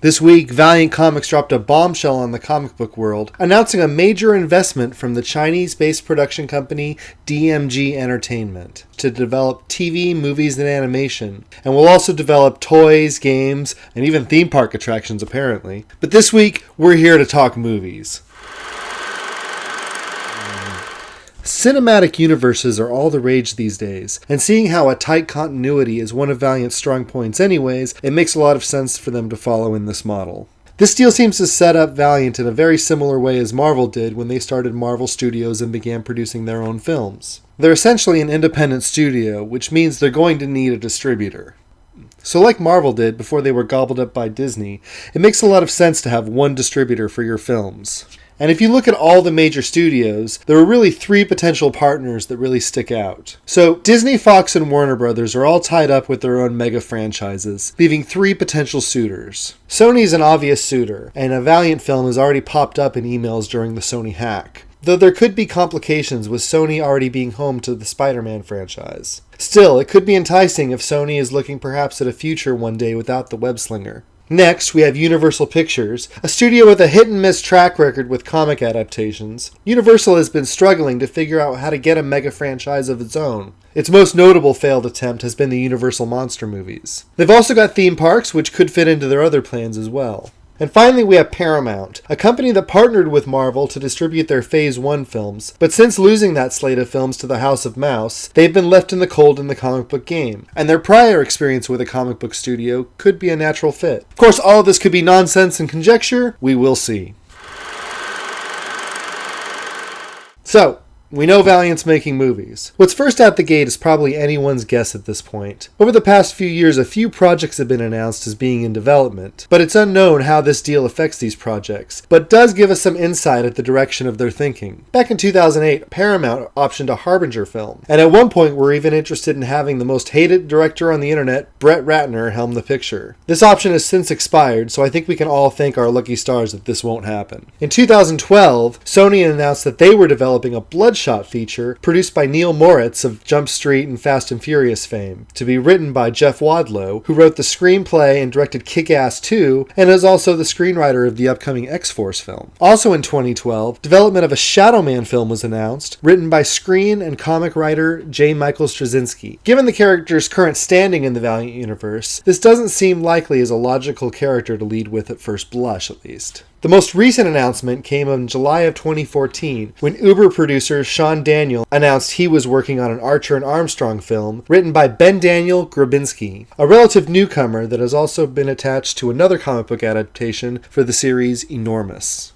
This week, Valiant Comics dropped a bombshell on the comic book world, announcing a major investment from the Chinese-based production company DMG Entertainment to develop TV, movies, and animation, and will also develop toys, games, and even theme park attractions apparently. But this week, we're here to talk movies. Cinematic universes are all the rage these days, and seeing how a tight continuity is one of Valiant's strong points anyways, it makes a lot of sense for them to follow in this model. This deal seems to set up Valiant in a very similar way as Marvel did when they started Marvel Studios and began producing their own films. They're essentially an independent studio, which means they're going to need a distributor. So like Marvel did before they were gobbled up by Disney, it makes a lot of sense to have one distributor for your films. And if you look at all the major studios, there are really three potential partners that really stick out. So Disney, Fox, and Warner Brothers are all tied up with their own mega franchises, leaving three potential suitors. Sony's an obvious suitor, and a Valiant film has already popped up in emails during the Sony hack. Though there could be complications with Sony already being home to the Spider-Man franchise. Still, it could be enticing if Sony is looking perhaps at a future one day without the web-slinger. Next, we have Universal Pictures, a studio with a hit-and-miss track record with comic adaptations. Universal has been struggling to figure out how to get a mega franchise of its own. Its most notable failed attempt has been the Universal Monster movies. They've also got theme parks, which could fit into their other plans as well. And finally, we have Paramount, a company that partnered with Marvel to distribute their Phase 1 films, but since losing that slate of films to the House of Mouse, they've been left in the cold in the comic book game, and their prior experience with a comic book studio could be a natural fit. Of course, all of this could be nonsense and conjecture. We will see. So, we know Valiant's making movies. What's first out the gate is probably anyone's guess at this point. Over the past few years, a few projects have been announced as being in development, but it's unknown how this deal affects these projects, but does give us some insight at the direction of their thinking. Back in 2008, Paramount optioned a Harbinger film, and at one point were even interested in having the most hated director on the internet, Brett Ratner, helm the picture. This option has since expired, so I think we can all thank our lucky stars that this won't happen. In 2012, Sony announced that they were developing a Bloodshot feature produced by Neil Moritz of Jump Street and Fast and Furious fame, to be written by Jeff Wadlow, who wrote the screenplay and directed Kick-Ass 2, and is also the screenwriter of the upcoming X-Force film. Also in 2012, development of a Shadow Man film was announced, written by screen and comic writer J. Michael Straczynski. Given the character's current standing in the Valiant universe, this doesn't seem likely as a logical character to lead with at first blush, at least. The most recent announcement came in July of 2014 when Uber producer Sean Daniel announced he was working on an Archer and Armstrong film written by Ben Daniel Grabinski, a relative newcomer that has also been attached to another comic book adaptation for the series Enormous.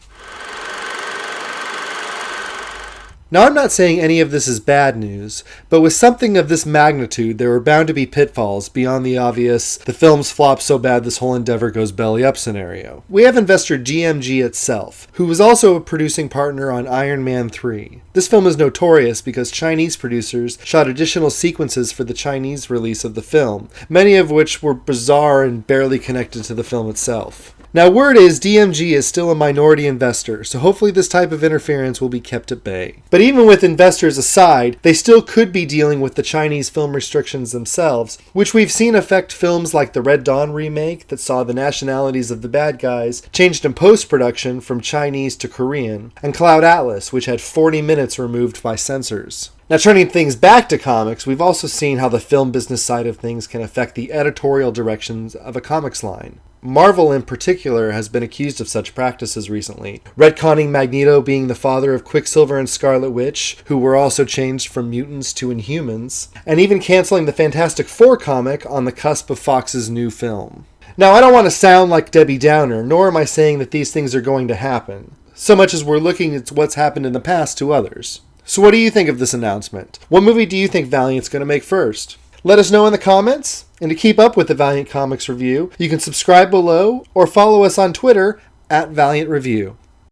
Now, I'm not saying any of this is bad news, but with something of this magnitude, there are bound to be pitfalls beyond the obvious, the film's flop so bad this whole endeavor goes belly up scenario. We have investor GMG itself, who was also a producing partner on Iron Man 3. This film is notorious because Chinese producers shot additional sequences for the Chinese release of the film, many of which were bizarre and barely connected to the film itself. Now, word is DMG is still a minority investor, so hopefully this type of interference will be kept at bay. But even with investors aside, they still could be dealing with the Chinese film restrictions themselves, which we've seen affect films like the Red Dawn remake that saw the nationalities of the bad guys changed in post-production from Chinese to Korean, and Cloud Atlas, which had 40 minutes removed by censors. Now, turning things back to comics, we've also seen how the film business side of things can affect the editorial directions of a comics line. Marvel in particular has been accused of such practices recently, retconning Magneto being the father of Quicksilver and Scarlet Witch, who were also changed from mutants to Inhumans, and even canceling the Fantastic Four comic on the cusp of Fox's new film. Now, I don't want to sound like Debbie Downer, nor am I saying that these things are going to happen, so much as we're looking at what's happened in the past to others. So what do you think of this announcement? What movie do you think Valiant's going to make first? Let us know in the comments, and to keep up with the Valiant Comics Revue, you can subscribe below or follow us on Twitter @Valiant Review.